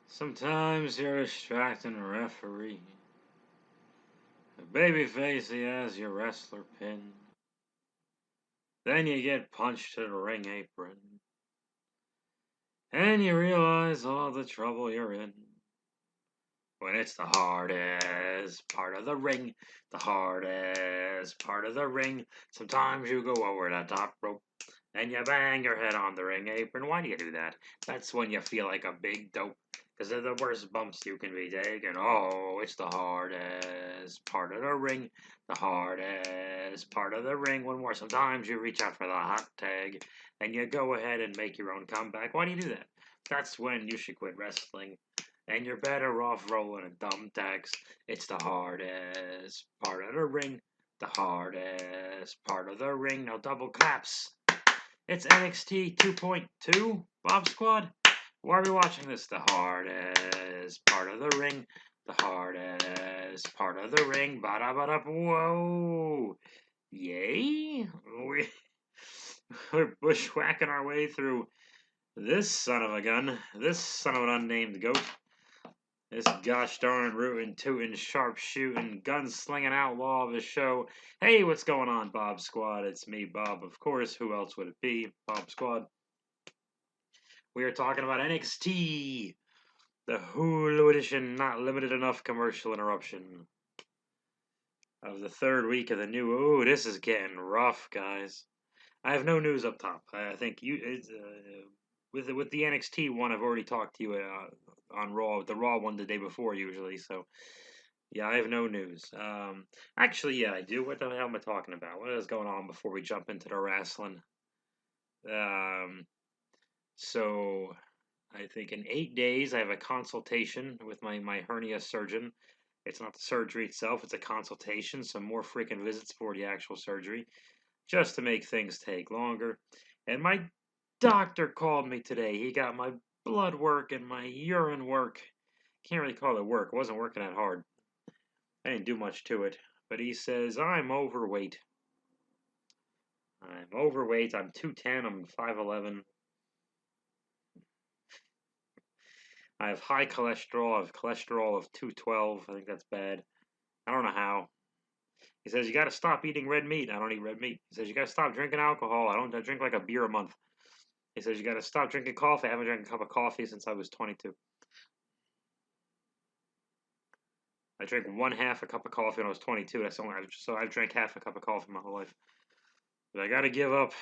Sometimes you're distracting a referee. A babyface, he has your wrestler pinned. Then you get punched to the ring apron. And you realize all the trouble you're in. When it's the hardest part of the ring, the hardest part of the ring. Sometimes you go over the top rope and you bang your head on the ring apron. Why do you do that? That's when you feel like a big dope. Because they're the worst bumps you can be taking. Oh, it's the hardest part of the ring. The hardest part of the ring. One more. Sometimes you reach out for the hot tag and you go ahead and make your own comeback. Why do you do that? That's when you should quit wrestling. And you're better off rolling a thumbtacks. It's the hardest part of the ring. The hardest part of the ring. No double claps. It's NXT 2.2, Bob Squad. Why are we watching this? The hardest part of the ring. The hardest part of the ring. Ba-da-ba-da. Whoa. Yay. We're bushwhacking our way through this son of a gun. This son of an unnamed goat. This gosh darn rootin' tootin' sharp shootin' gun-slinging outlaw of a show. Hey, what's going on, Bob Squad? It's me, Bob, of course. Who else would it be? Bob Squad. We are talking about NXT, the Hulu edition, not limited enough commercial interruption of the third week of the new. Ooh, this is getting rough, guys. I have no news up top. I think with the NXT one, I've already talked to you on Raw, the Raw one the day before usually. So yeah, I have no news. Actually, yeah, I do. What the hell am I talking about? What is going on before we jump into the wrestling? So I think in 8 days I have a consultation with my hernia surgeon. It's not the surgery itself; it's a consultation. Some more freaking visits for the actual surgery, just to make things take longer. And my doctor called me today. He got my blood work and my urine work. Can't really call it work. It wasn't working that hard. I didn't do much to it. But he says, I'm overweight. I'm overweight. I'm 210. I'm 5'11. I have high cholesterol. I have cholesterol of 212. I think that's bad. I don't know how. He says, you got to stop eating red meat. I don't eat red meat. He says, you got to stop drinking alcohol. I drink like a beer a month. He says, you got to stop drinking coffee. I haven't drank a cup of coffee since I was 22. I drank 1/2 a cup of coffee when I was 22. So I've drank half a cup of coffee my whole life. But I got to give up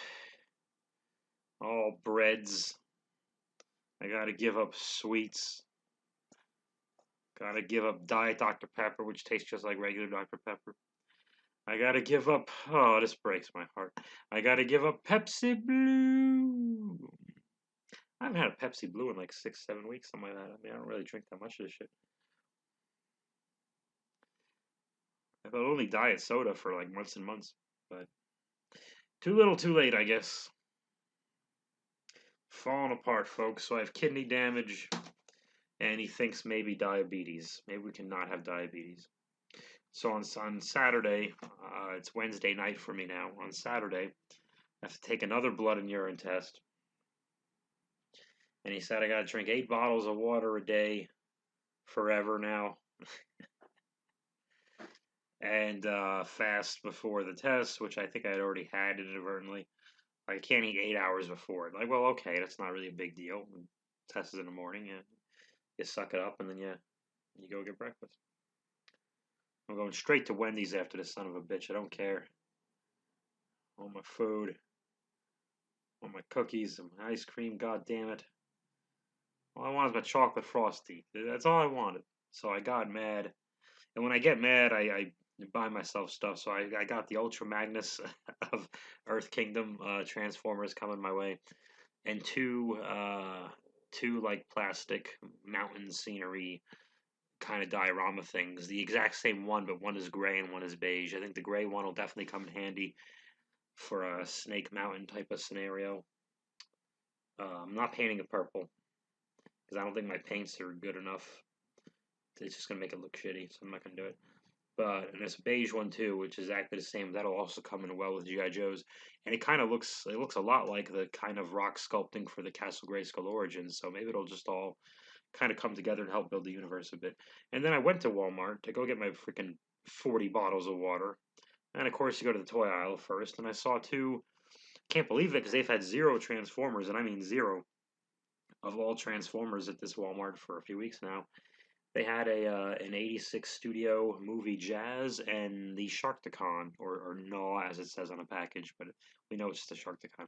all breads. I got to give up sweets. Got to give up Diet Dr. Pepper, which tastes just like regular Dr. Pepper. I got to give up. Oh, this breaks my heart. I got to give up Pepsi Blue. I haven't had a Pepsi Blue in like 6, 7 weeks, something like that. I mean, I don't really drink that much of this shit. I've only diet soda for like months and months, but too little, too late, I guess. Falling apart, folks. So I have kidney damage, and he thinks maybe diabetes. Maybe we cannot have diabetes. So on Saturday, it's Wednesday night for me now. On Saturday, I have to take another blood and urine test. And he said I got to drink 8 bottles of water a day forever now. And fast before the test, which I think I had already had inadvertently. Like, I can't eat 8 hours before it. Like, well, okay, that's not really a big deal. Test is in the morning, and you suck it up, and then you go get breakfast. I'm going straight to Wendy's after this son of a bitch. I don't care. All my food, all my cookies, and my ice cream. God damn it! All I want is my chocolate frosty. That's all I wanted. So I got mad, and when I get mad, I buy myself stuff. So I got the Ultra Magnus of Earth Kingdom Transformers coming my way, and two like plastic mountain scenery kind of diorama things. The exact same one, but one is gray and one is beige. I think the gray one will definitely come in handy for a Snake Mountain type of scenario. I'm not painting it purple because I don't think my paints are good enough. It's just gonna make it look shitty, so I'm not gonna do it. But and there's a beige one too, which is exactly the same. That'll also come in well with GI Joes, and it kind of looks a lot like the kind of rock sculpting for the Castle Grayskull Origins. So maybe it'll just all kind of come together and help build the universe a bit. And then I went to Walmart to go get my freaking 40 bottles of water, and of course you go to the toy aisle first, and I saw two. Can't believe it because they've had zero Transformers, and I mean zero of all Transformers at this Walmart for a few weeks now. They had an '86 studio movie Jazz and the Sharktacon, or Gnaw as it says on the package, but we know it's just a Sharktacon.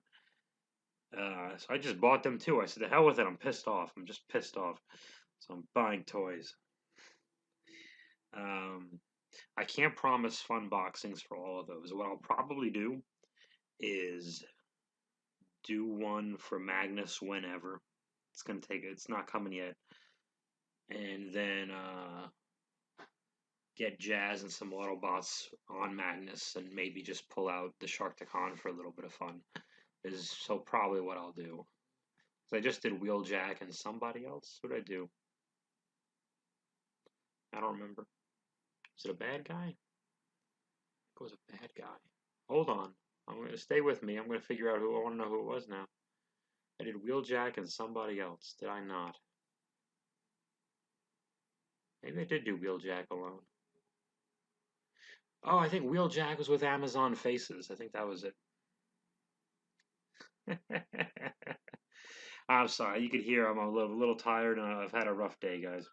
So I just bought them too. I said, the hell with it. I'm pissed off. I'm just pissed off. So I'm buying toys. Um, I can't promise fun boxings for all of those. What I'll probably do is do one for Magnus whenever. It's gonna take. It's not coming yet, and then get Jazz and some Autobots on Magnus, and maybe just pull out the Sharktacon for a little bit of fun. Is so probably what I'll do. So I just did Wheeljack and somebody else. What did I do? I don't remember. Is it a bad guy? It was a bad guy. Hold on. I'm gonna stay with me. I'm gonna figure out who I want to know who it was now. I did Wheeljack and somebody else. Did I not? Maybe I did do Wheeljack alone. Oh, I think Wheeljack was with Amazon Faces. I think that was it. I'm sorry. You could hear I'm a little tired and I've had a rough day, guys.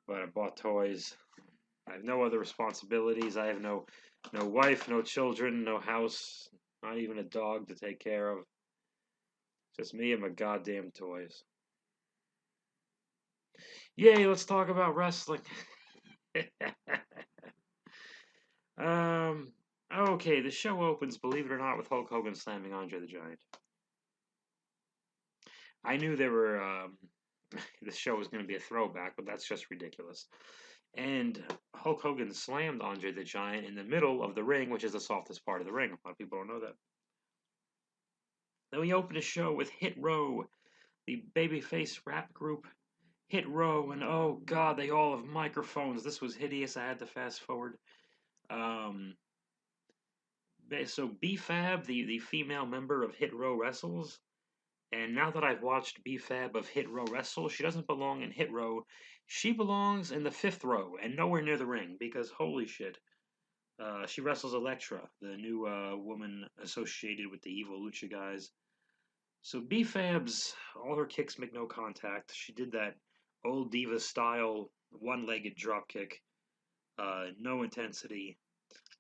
But I bought toys. I have no other responsibilities. I have no wife, no children, no house, not even a dog to take care of. Just me and my goddamn toys. Yay, let's talk about wrestling. um, okay, the show opens, believe it or not, with Hulk Hogan slamming Andre the Giant. I knew there were, the show was going to be a throwback, but that's just ridiculous. And Hulk Hogan slammed Andre the Giant in the middle of the ring, which is the softest part of the ring. A lot of people don't know that. Then we open the show with Hit Row, the babyface rap group Hit Row, and oh god, they all have microphones. This was hideous. I had to fast forward. Um, so B-Fab, the female member of Hit Row Wrestles, and now that I've watched B-Fab of Hit Row Wrestle, she doesn't belong in Hit Row. She belongs in the fifth row and nowhere near the ring because holy shit. She wrestles Elektra, the new woman associated with the evil Lucha guys. So B-Fab's, all her kicks make no contact. She did that old diva style one-legged drop kick, no intensity.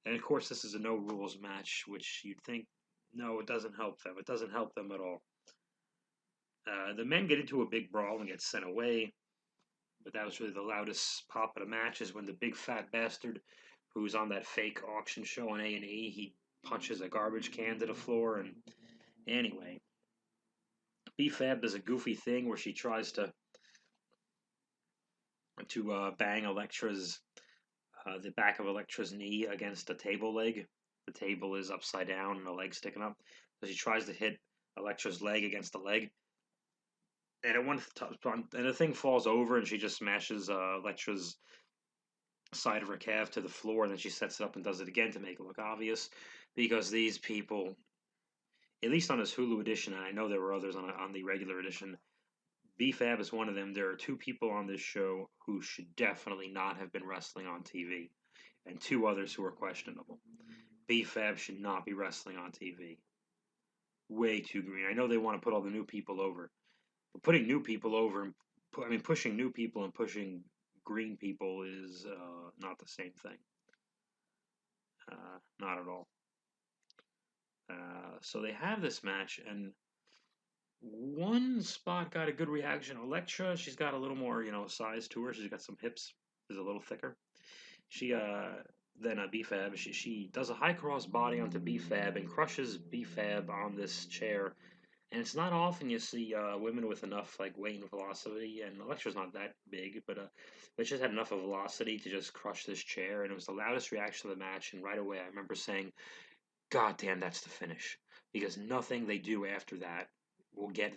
And of course, this is a no rules match, which you'd think, no, it doesn't help them. It doesn't help them at all. The men get into a big brawl and get sent away, but that was really the loudest pop of the match. Is when the big fat bastard, who's on that fake auction show on A&E, he punches a garbage can to the floor. And anyway, B-Fab does a goofy thing where she tries to bang Elektra's the back of Elektra's knee against a table leg. The table is upside down and the leg's sticking up. So she tries to hit Elektra's leg against the leg, and and the thing falls over, and she just smashes Elektra's side of her calf to the floor, and then she sets it up and does it again to make it look obvious, because these people, at least on this Hulu edition, and I know there were others on the regular edition, B-Fab is one of them. There are two people on this show who should definitely not have been wrestling on TV, and two others who are questionable. B-Fab should not be wrestling on TV. Way too green. I know they want to put all the new people over, but putting new people over, pushing new people and pushing green people is not the same thing. Not at all. So they have this match, and one spot got a good reaction. Elektra, she's got a little more, size to her. She's got some hips. Is a little thicker. She than a B-Fab. She does a high cross body onto B-Fab and crushes B-Fab on this chair. And it's not often you see women with enough weight and velocity. And Elektra's not that big, but just had enough of velocity to just crush this chair. And it was the loudest reaction of the match. And right away, I remember saying, "God damn, that's the finish," because nothing they do after that will get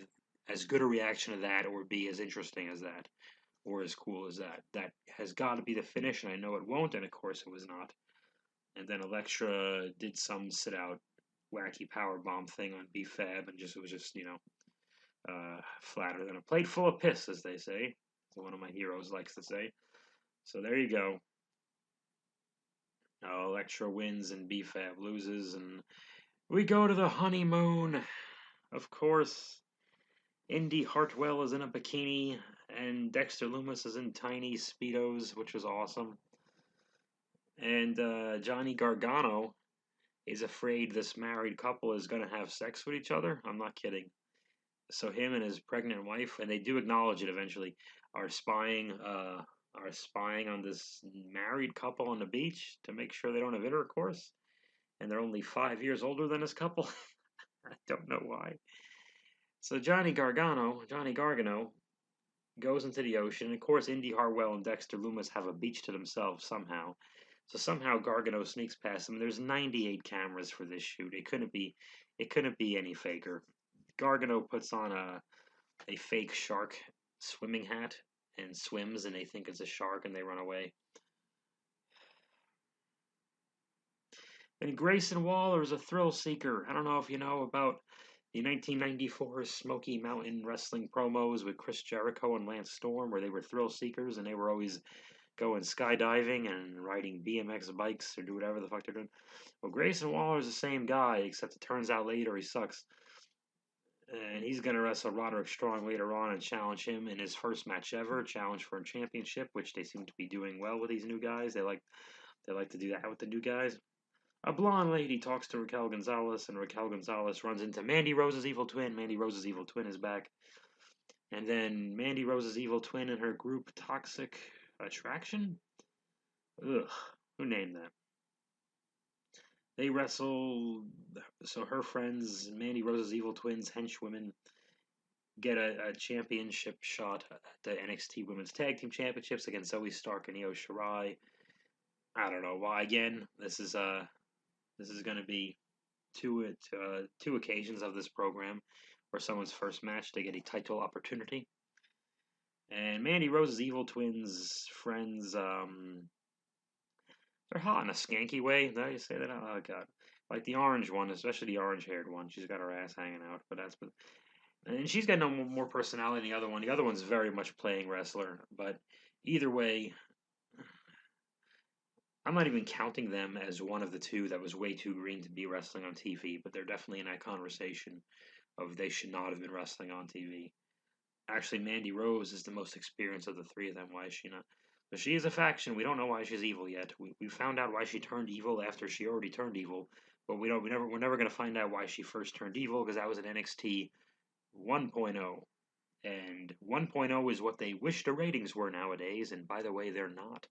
as good a reaction to that or be as interesting as that. or as cool as that. That has got to be the finish, and I know it won't, and of course it was not. And then Elektra did some sit out wacky power bomb thing on B-Fab, and it was just flatter than a plate full of piss, as they say. As one of my heroes likes to say. So there you go. Elektra wins and B-Fab loses, and we go to the honeymoon. Of course, Indy Hartwell is in a bikini, and Dexter Lumis is in tiny Speedos, which was awesome. And Johnny Gargano is afraid this married couple is going to have sex with each other. I'm not kidding. So him and his pregnant wife, and they do acknowledge it eventually, are spying on this married couple on the beach to make sure they don't have intercourse. And they're only 5 years older than this couple. I don't know why. So Johnny Gargano goes into the ocean. And of course, Indy Hartwell and Dexter Lumis have a beach to themselves somehow. So somehow Gargano sneaks past them. There's 98 cameras for this shoot. It couldn't be any faker. Gargano puts on a fake shark swimming hat and swims, and they think it's a shark, and they run away. And Grayson Waller is a thrill seeker. I don't know if you know about the 1994 Smoky Mountain Wrestling promos with Chris Jericho and Lance Storm, where they were thrill seekers and they were always going skydiving and riding BMX bikes or do whatever the fuck they're doing. Well, Grayson Waller is the same guy, except it turns out later he sucks. And he's going to wrestle Roderick Strong later on and challenge him in his first match ever, challenge for a championship, which they seem to be doing well with these new guys. They like to do that with the new guys. A blonde lady talks to Raquel Gonzalez, and Raquel Gonzalez runs into Mandy Rose's evil twin. Mandy Rose's evil twin is back. And then Mandy Rose's evil twin and her group Toxic Attraction? Ugh, who named that? They wrestle, so her friends, Mandy Rose's evil twins, henchwomen, get a championship shot at the NXT Women's Tag Team Championships against Zoe Stark and Io Shirai. I don't know why. Again, this is going to be two occasions of this program where someone's first match they get a title opportunity. And Mandy Rose's evil twins friends, they're hot in a skanky way. Did I say that? Oh god, like the orange one, especially the orange-haired one. She's got her ass hanging out, and she's got no more personality than the other one. The other one's very much playing wrestler, but either way, I'm not even counting them as one of the two that was way too green to be wrestling on TV, but they're definitely in that conversation of they should not have been wrestling on TV. Actually, Mandy Rose is the most experienced of the three of them. Why is she not? But she is a faction. We don't know why she's evil yet. We found out why she turned evil after she already turned evil, but we're never going to find out why she first turned evil because that was in NXT 1.0. And 1.0 is what they wish the ratings were nowadays, and by the way, they're not.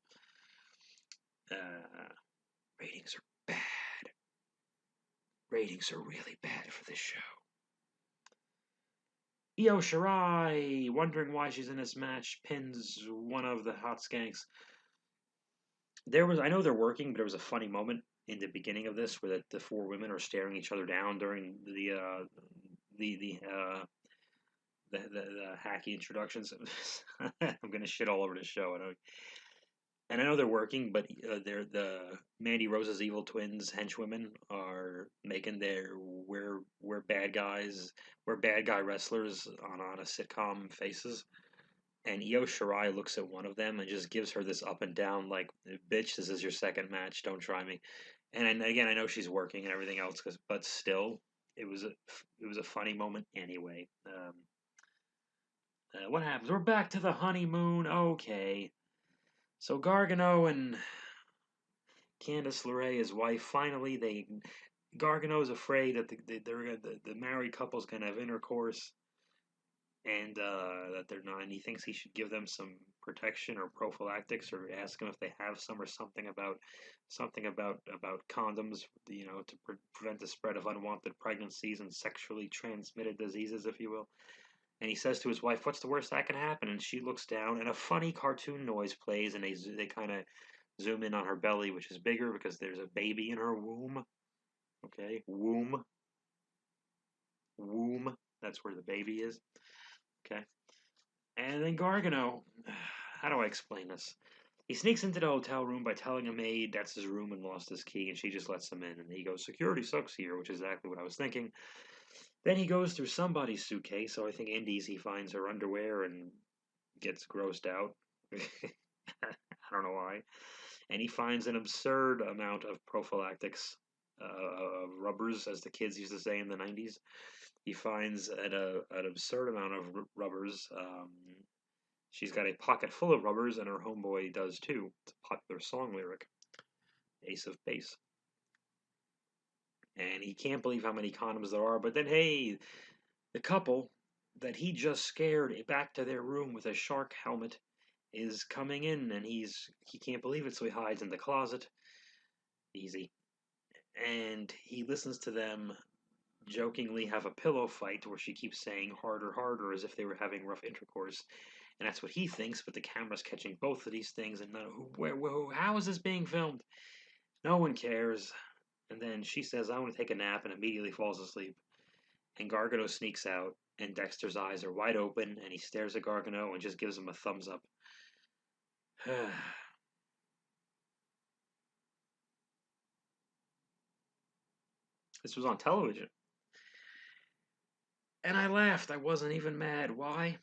Ratings are bad. Ratings are really bad for this show. Io Shirai, wondering why she's in this match, pins one of the hot skanks. I know they're working, but there was a funny moment in the beginning of this where the four women are staring each other down during the hacky introductions. I'm gonna shit all over the show. I know they're working, but they're the Mandy Rose's evil twins henchwomen are making their we're bad guy wrestlers on a sitcom faces. And Io Shirai looks at one of them and just gives her this up and down like, "Bitch, this is your second match. Don't try me." And again, I know she's working and everything else, but still, it was a funny moment anyway. What happens? We're back to the honeymoon. Okay. So Gargano and Candice LeRae, his wife, finally Gargano's afraid that the married couple's gonna have intercourse, and that they're not. And he thinks he should give them some protection or prophylactics, or ask them if they have some, or something about condoms, to prevent the spread of unwanted pregnancies and sexually transmitted diseases, if you will. And he says to his wife, "What's the worst that can happen?" And she looks down, and a funny cartoon noise plays, and they kind of zoom in on her belly, which is bigger because there's a baby in her womb. Okay, womb. That's where the baby is. Okay, and then Gargano how do I explain this? He sneaks into the hotel room by telling a maid that's his room and lost his key, and she just lets him in. And he goes, "Security sucks here," which is exactly what I was thinking. Then he goes through somebody's suitcase, so I think Indy's, he finds her underwear and gets grossed out. I don't know why. And he finds an absurd amount of prophylactics, rubbers, as the kids used to say in the 90s. He finds an absurd amount of rubbers. She's got a pocket full of rubbers, and her homeboy does too. It's a popular song lyric, Ace of Base. And he can't believe how many condoms there are. But then, hey, the couple that he just scared back to their room with a shark helmet is coming in, and he can't believe it, so he hides in the closet. Easy. And he listens to them jokingly have a pillow fight where she keeps saying harder, harder, as if they were having rough intercourse. And that's what he thinks, but the camera's catching both of these things, and how is this being filmed? No one cares. And then she says, "I want to take a nap," and immediately falls asleep. And Gargano sneaks out, and Dexter's eyes are wide open, and he stares at Gargano and just gives him a thumbs up. This was on television. And I laughed. I wasn't even mad. Why?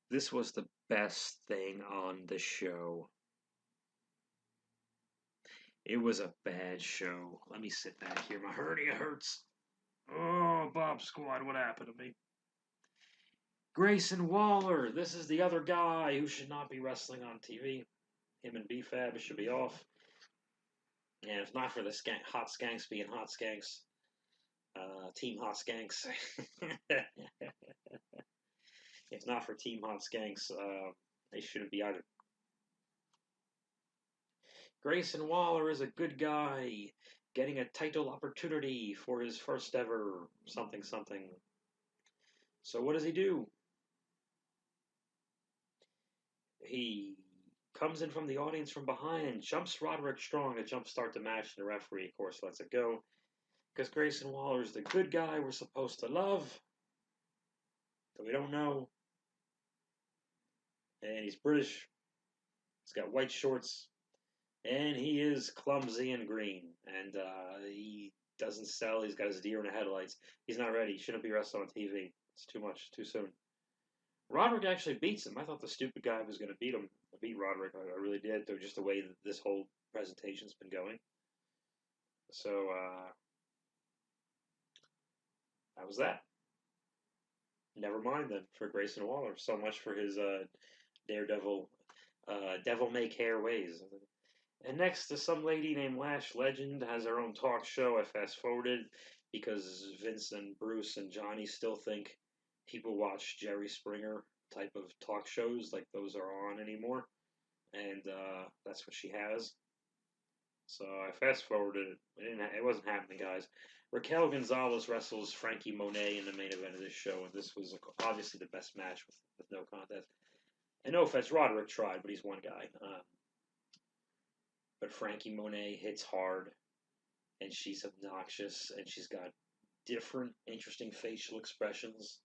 This was the best thing on the show. It was a bad show. Let me sit back here. My hernia hurts. Oh, Bob Squad, what happened to me? Grayson Waller. This is the other guy who should not be wrestling on TV. Him and B-Fab should be off. And if not for the hot skanks being hot skanks, Team Hot Skanks. If not for Team Hot Skanks, they shouldn't be either. Grayson Waller is a good guy, getting a title opportunity for his first ever something something. So what does he do? He comes in from the audience from behind and jumps Roderick Strong to jumpstart the match, and the referee, of course, lets it go. Because Grayson Waller is the good guy we're supposed to love, that we don't know. And he's British. He's got white shorts. And he is clumsy and green. And he doesn't sell. He's got his deer in the headlights. He's not ready. He shouldn't be wrestling on TV. It's too much, too soon. Roderick actually beats him. I thought the stupid guy was going to beat him. I beat Roderick. I really did. Though just the way that this whole presentation's been going. So, that was that. Never mind then for Grayson Waller. So much for his daredevil, devil may care ways. And next to some lady named Lash Legend has her own talk show. I fast forwarded because Vince and Bruce and Johnny still think people watch Jerry Springer type of talk shows like those are on anymore. And that's what she has. So I fast forwarded it. It wasn't happening, guys. Raquel Gonzalez wrestles Frankie Monet in the main event of this show, and this was obviously the best match with no contest. And no offense, Roderick tried, but he's one guy. But Frankie Monet hits hard, and she's obnoxious, and she's got different, interesting facial expressions.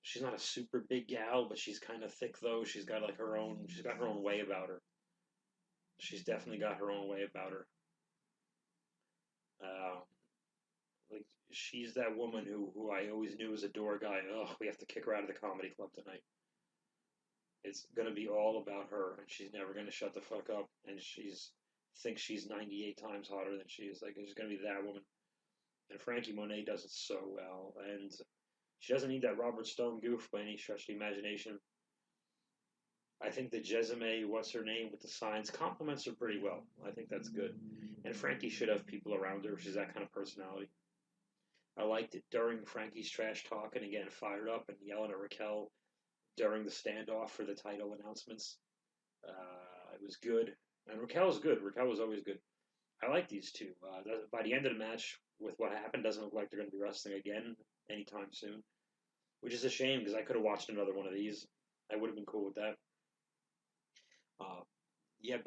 She's not a super big gal, but she's kind of thick though. She's got her own way about her. She's definitely got her own way about her. Like she's that woman who I always knew was a door guy. Oh, we have to kick her out of the comedy club tonight. It's gonna be all about her, and she's never gonna shut the fuck up. And thinks she's 98 times hotter than she is. Like it's gonna be that woman. And Frankie Monet does it so well, and she doesn't need that Robert Stone goof by any stretch of the imagination. I think the Jezime, what's her name, with the signs, compliments her pretty well. I think that's good. And Frankie should have people around her. She's that kind of personality. I liked it during Frankie's trash talk, and again, fired up and yelling at Raquel during the standoff for the title announcements. It was good. And Raquel was good. Raquel was always good. I like these two. By the end of the match, with what happened, doesn't look like they're going to be wrestling again anytime soon. Which is a shame, because I could have watched another one of these. I would have been cool with that. Yeah,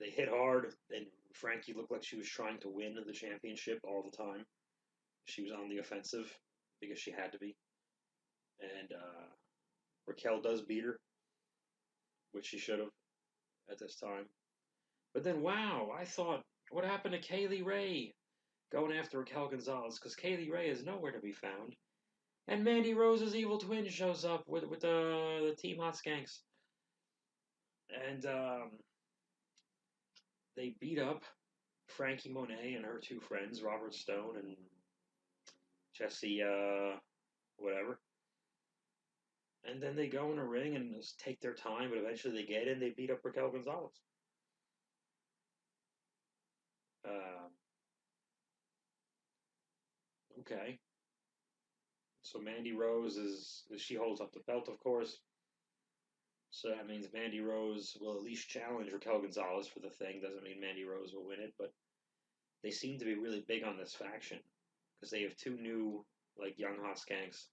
they hit hard, and Frankie looked like she was trying to win the championship all the time. She was on the offensive because she had to be. And Raquel does beat her, which she should have at this time. But then, wow, I thought, what happened to Kaylee Ray going after Raquel Gonzalez? Because Kaylee Ray is nowhere to be found. And Mandy Rose's evil twin shows up with the Team Hot Skanks. And they beat up Frankie Monet and her two friends, Robert Stone and Jesse, whatever. And then they go in a ring and just take their time, but eventually they get in. They beat up Raquel Gonzalez. Okay. So Mandy Rose she holds up the belt, of course. So that means Mandy Rose will at least challenge Raquel Gonzalez for the thing. Doesn't mean Mandy Rose will win it, but they seem to be really big on this faction because they have two new young hot skanks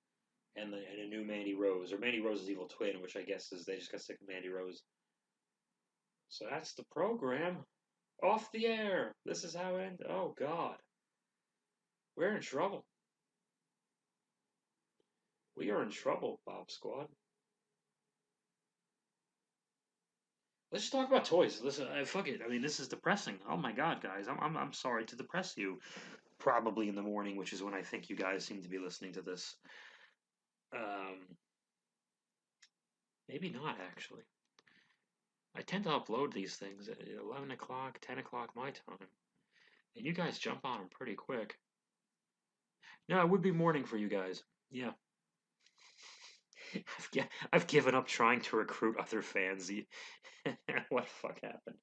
and a new Mandy Rose, or Mandy Rose's evil twin, which I guess is they just got sick of Mandy Rose. So that's the program. Off the air. This is how it ends. Oh God, we're in trouble. We are in trouble, Bob Squad. Let's just talk about toys. Listen, fuck it. I mean, this is depressing. Oh my God, guys, I'm sorry to depress you. Probably in the morning, which is when I think you guys seem to be listening to this. Maybe not actually. I tend to upload these things at 11 o'clock, 10 o'clock my time, and you guys jump on them pretty quick. No, it would be morning for you guys. Yeah. I've given up trying to recruit other fans. What the fuck happened?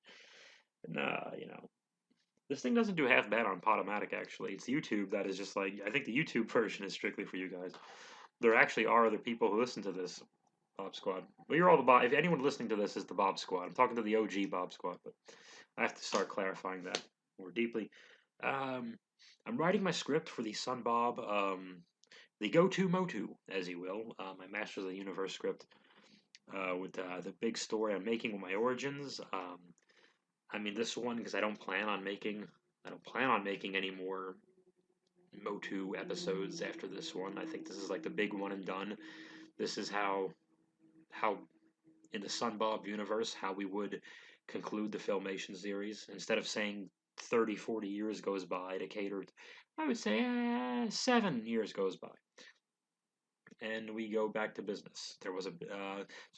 Nah, this thing doesn't do half bad on Podomatic, actually. It's YouTube that is just I think the YouTube version is strictly for you guys. There actually are other people who listen to this Bob Squad. Well, you're all the Bob. If anyone listening to this is the Bob Squad, I'm talking to the OG Bob Squad, but I have to start clarifying that more deeply. I'm writing my script for the Sun Bob, the Go-To Motu, as you will, my Masters of the Universe script, with the big story I'm making with my origins. I mean, this one because I don't plan on making any more Motu episodes after this one. I think this is the big one and done. This is how in the Sun Bob universe how we would conclude the Filmation series instead of saying 30, 40 years goes by to cater. I would say 7 years goes by. And we go back to business. There was so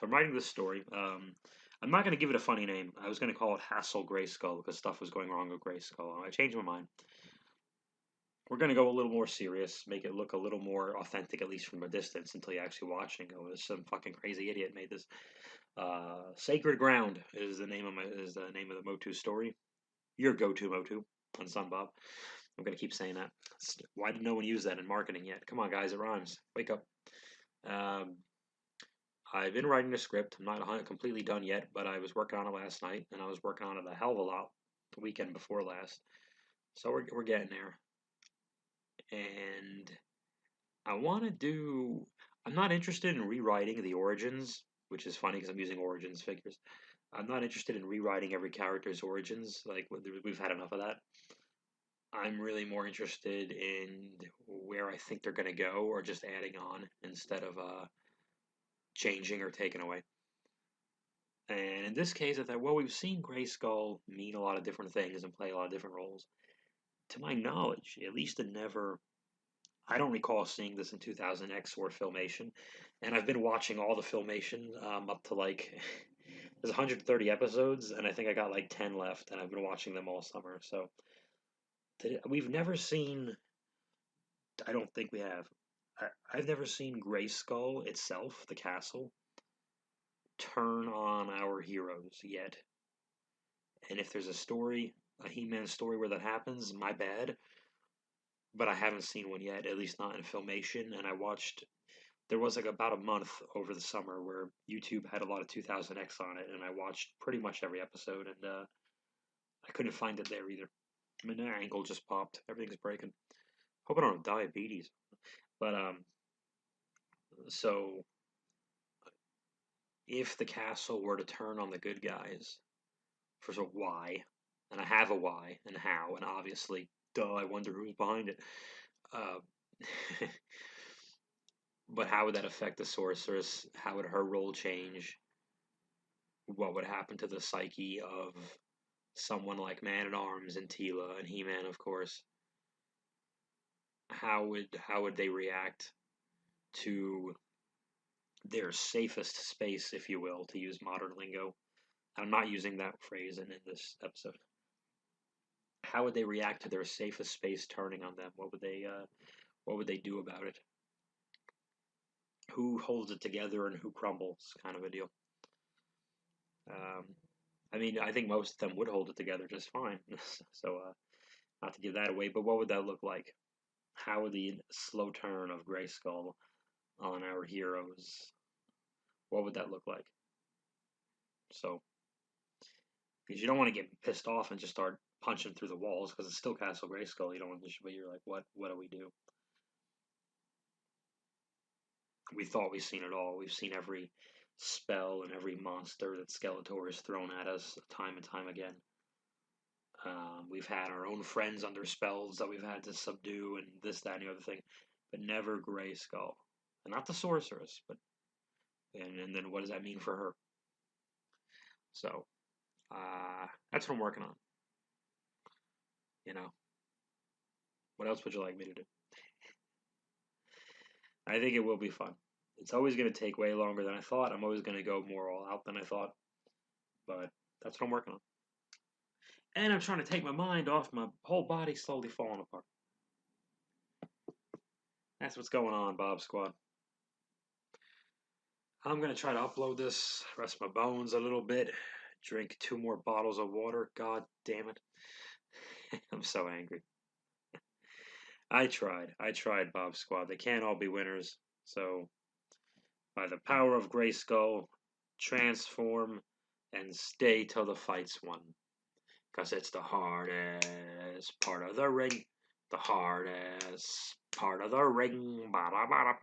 I'm writing this story. I'm not going to give it a funny name. I was going to call it Hassle Grayskull because stuff was going wrong with Grayskull. I changed my mind. We're going to go a little more serious, make it look a little more authentic, at least from a distance, until you actually watch and go, some fucking crazy idiot made this. Sacred Ground is the name of the Motu story. Your go-to Motu on Sun Bob. I'm going to keep saying that. Why did no one use that in marketing yet? Come on, guys, it rhymes. Wake up. I've been writing the script. I'm not completely done yet, but I was working on it last night, and I was working on it a hell of a lot the weekend before last. So we're getting there. And I want to do... I'm not interested in rewriting the origins, which is funny because I'm using origins figures. I'm not interested in rewriting every character's origins. We've had enough of that. I'm really more interested in where I think they're going to go or just adding on instead of changing or taking away. And in this case, I thought, well, we've seen Grayskull mean a lot of different things and play a lot of different roles. To my knowledge, at least I don't recall seeing this in 2000X or Filmation. And I've been watching all the Filmation up to there's 130 episodes, and I think I got 10 left, and I've been watching them all summer. So we've never seen... I don't think we have. I've never seen Grayskull itself, the castle, turn on our heroes yet. And if there's a He-Man story where that happens, my bad. But I haven't seen one yet, at least not in Filmation. And there was about a month over the summer where YouTube had a lot of 2000X on it, and I watched pretty much every episode, and I couldn't find it there either. My ankle just popped. Everything's breaking. Hope I don't have diabetes. But, so, if the castle were to turn on the good guys, first of all, why? And I have a why, and how, and obviously, I wonder who's behind it. But how would that affect the sorceress? How would her role change? What would happen to the psyche of someone like Man at Arms and Tila and He-Man, of course? How would they react to their safest space, if you will, to use modern lingo? I'm not using that phrase in this episode. How would they react to their safest space turning on them? What would they do about it? Who holds it together and who crumbles, kind of a deal. Um, I mean, I think most of them would hold it together just fine. So, not to give that away, but what would that look like? How would the slow turn of Grayskull on our heroes? What would that look like? So, because you don't want to get pissed off and just start punching through the walls because it's still Castle Grayskull. You don't want to, but you're like, what do we do? We thought we've seen it all. We've seen every spell and every monster that Skeletor has thrown at us time and time again. We've had our own friends under spells that we've had to subdue and this, that, and the other thing, but never Grayskull. And not the sorceress, but and then what does that mean for her? So that's what I'm working on. You know, what else would you like me to do? I think it will be fun. It's always going to take way longer than I thought. I'm always going to go more all out than I thought, but that's what I'm working on. And I'm trying to take my mind off my whole body slowly falling apart. That's what's going on, Bob Squad. I'm going to try to upload this, rest my bones a little bit, drink 2 more bottles of water. God damn it. I'm so angry. I tried, Bob Squad. They can't all be winners. So, by the power of Grayskull, transform and stay till the fight's won. Because it's the hardest part of the ring. The hardest part of the ring. Ba-da-ba-da.